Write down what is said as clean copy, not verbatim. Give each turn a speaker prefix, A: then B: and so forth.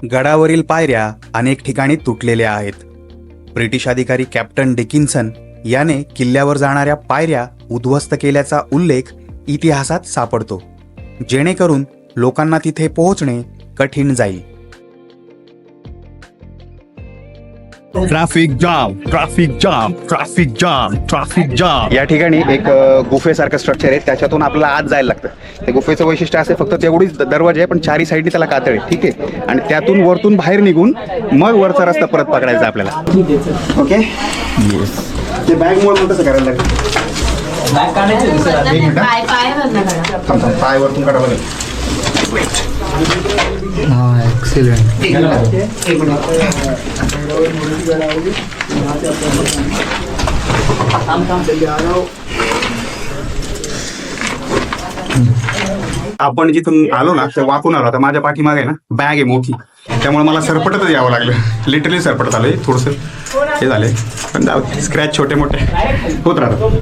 A: गडावरील पायऱ्या अनेक ठिकाणी तुटलेल्या आहेत. ब्रिटिश अधिकारी कॅप्टन डिकिन्सन याने किल्ल्यावर जाणाऱ्या पायऱ्या उद्ध्वस्त केल्याचा उल्लेख इतिहासात सापडतो, जेणेकरून लोकांना तिथे पोहोचणे कठीण जाईल.
B: Traffic jam, traffic jam, traffic jam, traffic jam.
C: या ठिकाणी एक गुफेसारखं स्ट्रक्चर आहे, त्याच्यातून आपल्याला आत जायला लागतं. त्या गुफेचं वैशिष्ट्य असे फक्त तेवढीच दरवाजा आहे, पण चारी साईडनी त्याला कातळ आहे. ठीक आहे, आणि त्यातून वरतून बाहेर निघून मग वरचा रस्ता परत पकडायचा आपल्याला. ओके, ते बॅग मुळे कसं करायला लागेल? पाय वरतून काढा बघा. आपण जिथून आलो ना ते वाकून आलो. आता माझ्या पाठीमागे ना बॅग आहे मोठी, त्यामुळे मला सरपटतच यावं लागलं. लिटरली सरपटत आलंय, थोडंसं हे झालंय, पण जाऊ, स्क्रॅच छोटे मोठे होत राहतात.